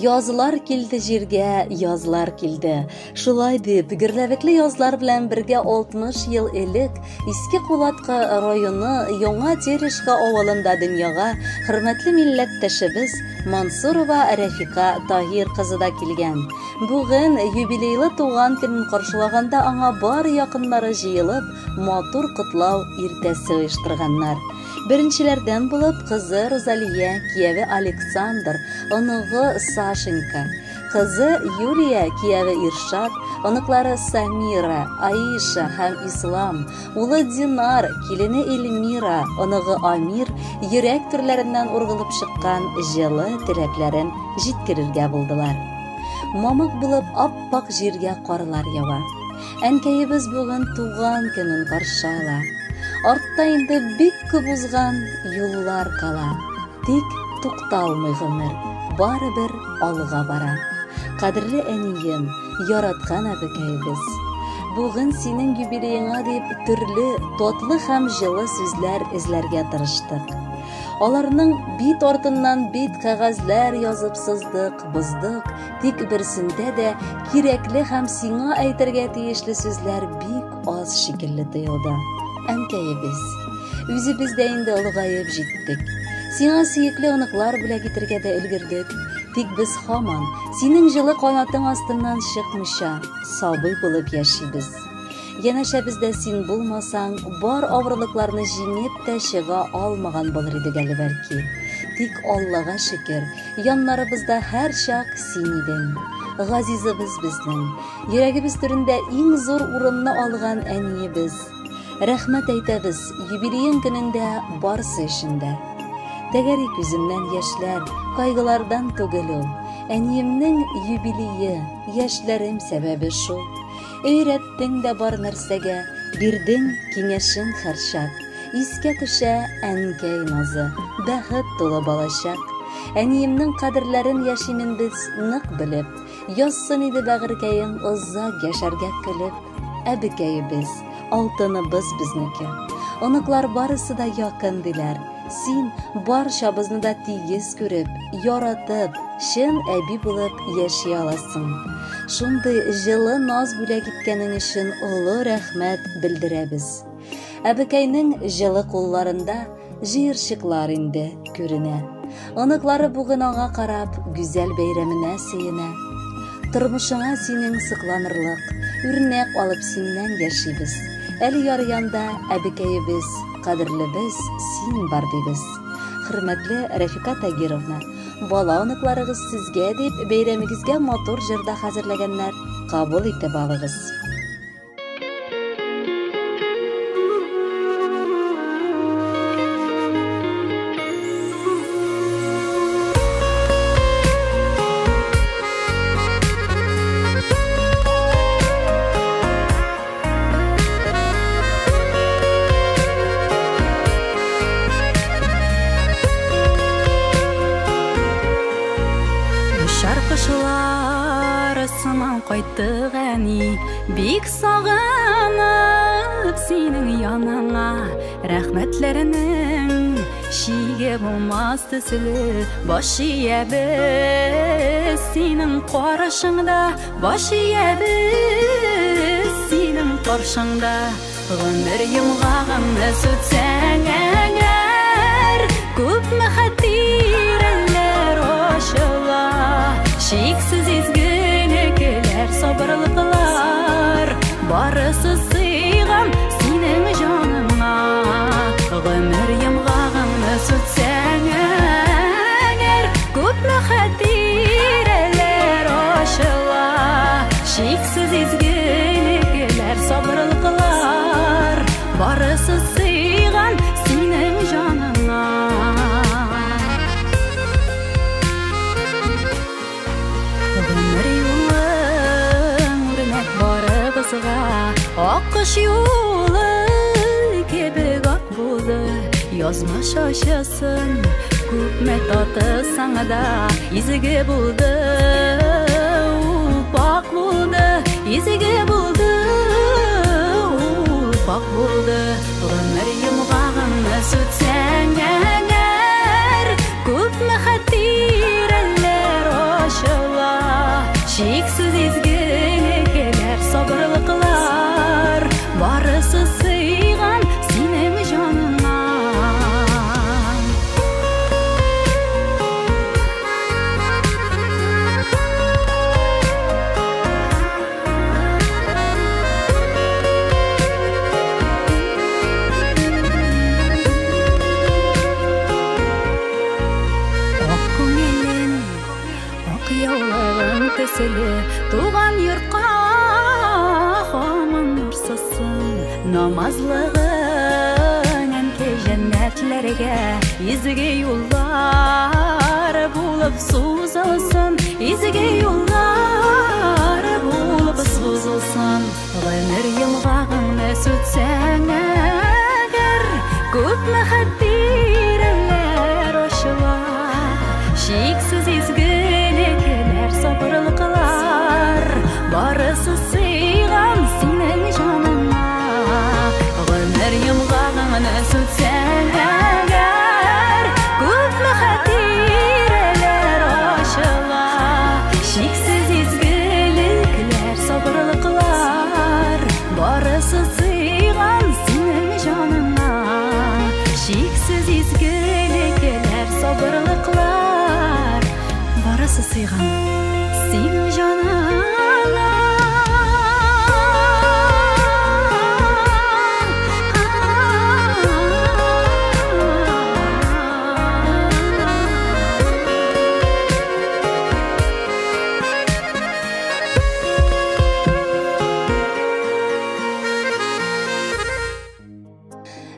Yazılar kildi jirge, yazlar kildi. Şulay dip, gürlevikli yazlar bilen birge 60 yıl elik, iski Kulatqa rayonu Yonga Terişka ovalında dünyaga hürmetli milletteşimiz Mansurova Refika Tahir kızı da kilgen. Bugün юбилейлы туган günün karşılaganda аңа бар yakınları jıyılıp, matur kutlaw irtesi uyuşturganlar. Birinçilerden bulup kızı Rozaliya, kiyevi Aleksandr, onuğu Sashenka, kızı Yuliya, kiyevi Irshad, onukları Samira, Aisha hem İslam, ulu Dinar, kilini Elmira, onuğu Amir, yürek türlerinden urgulup çıkan jılı tileklerin jitkirirge buldular. Mamık bulup appak jirge qarlar yawa. Әнкәйебез bugün tuğan günün karşala. Артта инде бик күп узган юллар кала. Тик тукталмый гомер, барыбер алга бара. Кадерле әнием, яраткан әбекәйебез. Bugün senin юбилееңа дип төрле татлы һәм җылы сүзләр эзләргә тырыштык. Аларның бит артыннан бит кагазләр язып сыздык, боздык, тик берсендә дә кирәкле һәм сиңа әйтергә тиешле сүзләр бик аз шикелле тоелды. Әнкәйебез, үзебез дә инде олыгаеп җиттек. Сиңа сөекле оныклар белән китергә дә өлгердек. Тик без һаман синең җылы канатың астыннан чыкмыйча сабый булып яшибез. Янәшә бездә син булмасаң, бар авырлыкларны җиңеп тә чыга алмаган булыр идек әле бәлки. Тик Аллага шөкер, яннарыбызда һәр чак син идең. Газизыбыз безнең, йөрәгебез түрендә иң зур урынны алган әниебез. Рәхмәт әйтәбез юбилеең көнендә барсы өчендә. Тәгәри күземнән яшьләр, кайгылардан түгел ул. Әниемнең юбилее, яшьләрем сәбәбе шул. Өйрәттең дә бар нәрсәгә, бирдең киңәшең һәрчак. Искә төшә әнкәй назы, бәхет тулы балачак. Әниемнең кадерләрен яшимен без нык белеп, язсын иде бәгыркәең озак яшәргә көлеп. Әбекәйебез, алтыныбыз безнеке. Оныклар барысы да якын диләр. Син барчабызны да тигез күреп, яратып, шын әби булып яши аласың. Шундый җылы наз бүләк иткәнең өчен олы рәхмәт белдерәбез. Әбекәйнең җылы кулларында җыерчыклар инде күренә. Оныклары бүген аңа карап гүзәл бәйрәменә сөенә. Тормышыңа синең сыкланырлык, үрнәк алып синнән яшибез. Әле ярыянда әбекәйебез, кадерлебез син бар дибез. Хөрмәтле Рәфика Тагировна, бала оныкларыгыз сезгә дип бәйрәмегезгә матур җырда хәзерләгәннәр. Кабул итеп алыгыз. Шаркышыларысынан кайттык әни, бик сагынып синең яныңа. Рәхмәтләренең шиге булмас төсле, баш иябез синең карашыңда, баш иябез синең каршыңда. Гомер йомгагыңны сүтсәң әгәр, күпме хәтирәләр ошыла. Шексіз изгілікілер, сабырлықлар, барысы сыйғам синең жаныңа. Ғөмір йымғағыңны сүтсәң әгәр, күпме хәтирәләр ошыла. Шексіз изгілікілер, сабырлықлар, барысы сыйғам синең жаныңа. Аккош юлы кебек ак булды, язмыш ашасын, күпме таты саңада изге булды. Ул пак булды, изге булды, ул пак булды. Гомер йомгагыңны сүтсәң әгәр, күпме хәтирәләр ошыла. nazlığın enke cennetlerge izge yollar bulup suzulsun izge yollar bulup suzulsun ömür yılğağını sütsen eğer köpme hattireler oşular şiksiz izgilikler sabırlıklar barısı sıyğan senin canına ömür yılğağını sütsen eğer köpme hattireler oşular şiksiz izgilikler sabırlıklar barısı sıyğan senin canına şiksiz izgilikler sabırlıklar barısı sıyğan senin canına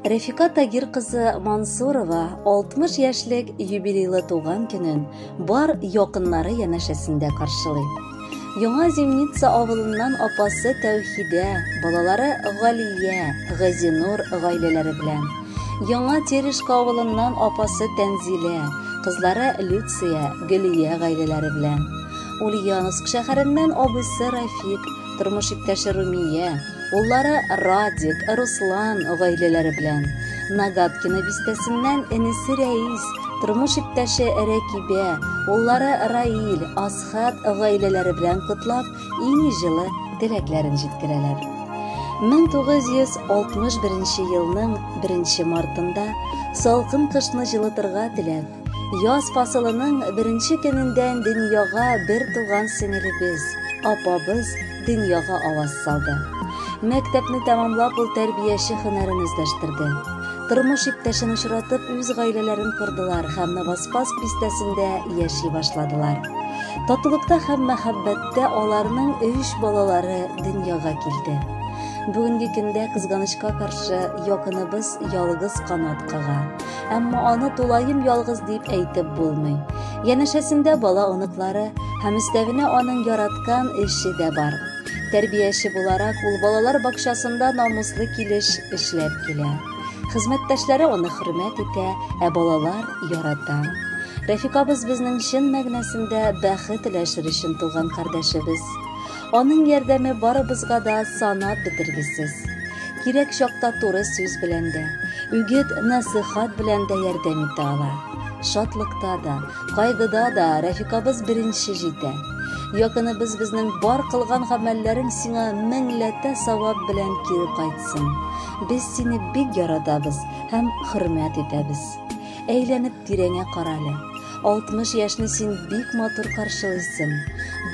Рәфика Тагир кызы Мансурова 60 яшьлек юбилейлы туган көнен бар якыннары янәшәсендә каршылый. Яңа Земница авылыннан апасы Тәүхидә, балалары Галия, Газинур гаиләләре белән. Яңа Терешка авылыннан апасы Тәнзилә, кызлары Люция, Гөлия гаиләләре белән. Ульяновск шәһәреннән абысы Рафик, тормыш иптәше Румия, уллары Радик, Руслан гаиләләре белән. Нагаткина бистәсеннән энесе Рәис, тормыш иптәше Рәкибә, уллары Раил, Асхат гаиләләре белән котлап, иң җылы теләкләрен җиткерәләр. 1961 елның 1 мартында салкын кышны җылытырга теләп, яз фасылының 1 көнендән дөньяга бер туган сеңелебез, апабыз дөньяга аваз салды. Мәктәпне тәмамлап ул тәрбияче һөнәрен үзләштерде. Тормыш иптәшен очратып, үз гаиләләрен кордылар һәм Новоспасск бистәсендә яши башладылар. Татулыкта һәм мәхәббәттә аларның 3 балалары дөньяга килде. Бүгенге көндә кызганычка каршы якыныбыз ялгыз канат кага. Әмма аны тулаем ялгыз дип әйтеп булмый. Янәшәсендә бала оныклары һәм өстәвенә аның яраткан эше дә бар. Тәрбияче буларак ул балалар бакчасында намуслы килеш эшләп килә. Хезмәттәшләре аны хөрмәт итә, ә балалар ярата. Рәфикабыз безнең чын мәгънәсендә бәхет теләшер өчен туган кардәшебез. Аның ярдәме барыбызга да санап бетергесез. Кирәк чакта туры сүз белән дә, үгет насихат белән дә ярдәм итә ала. Шатлыкта да, кайгыда да Рәфикабыз беренче җитә. Якыныбыз безнең бар кылган гамәлләрең сиңа меңләтә савап белән кире кайтсын. Без сине бик яратабыз һәм хөрмәт итәбез. Әйләнеп тирәңә каралы. 60 яшьне син бик матур каршылыйсың.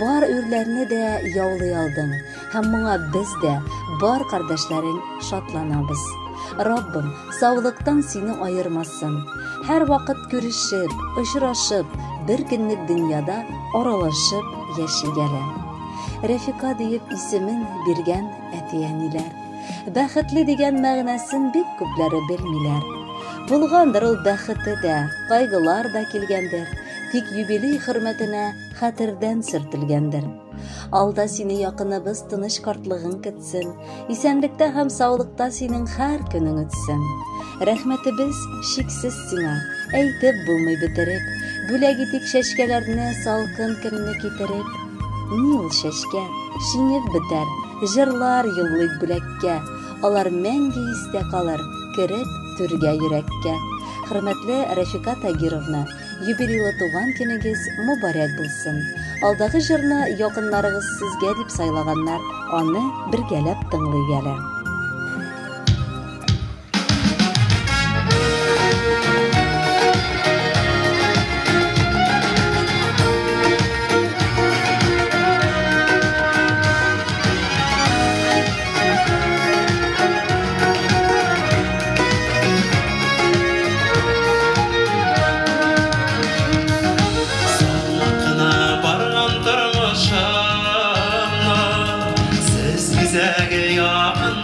Бар үрләрне дә яулый алдың һәм моңа без дә, бар кардәшләрең шатланабыз. Раббым саулыктан сине айырмасын. Һәр вакыт күрешеп, очрашып, бер көнлек дөньяда аралашып яшигәле. Рәфика дип исемен биргән әтиәниләр. Бәхетле дигән мәгънәсен бик күпләре белмиләр. Булгандыр ул бәхете дә, кайгылар да килгәндер. Тик юбилей хөрмәтенә хәтердән сөртелгәндер. Алда сине якыныбыз тыныч картлыгын көтсен, исәнлектә һәм саулыкта синең һәр көнең үтсен. Рәхмәтебез шиксез сиңа, әйтеп булмый бетереп. Бүләк итик шәшкәләрне салкын көнне китереп. Ни ул шәшкә, шинеп бетәр, җырлар юллый бүләккә. Алар мәңге истә калыр, кереп түргә йөрәккә. Хөрмәтле Рәфика Тагировна, юбилейлы туган көнегез мубарәк булсын. Алдагы җырны якыннарыгыз сезгә дип сайлаганнар, аны бергәләп тыңлый гәлә. Siz bize yakın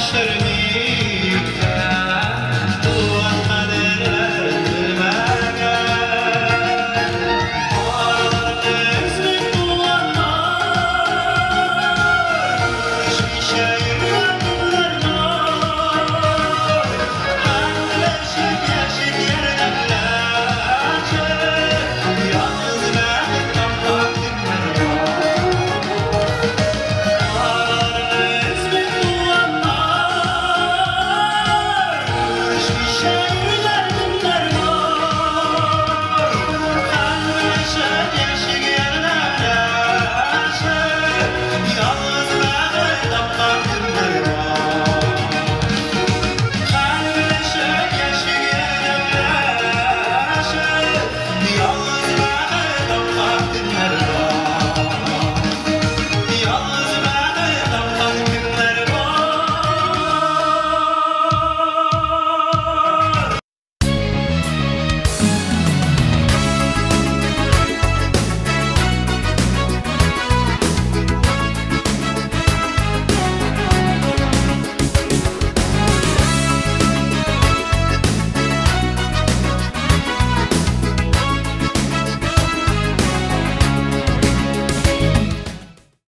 şerbi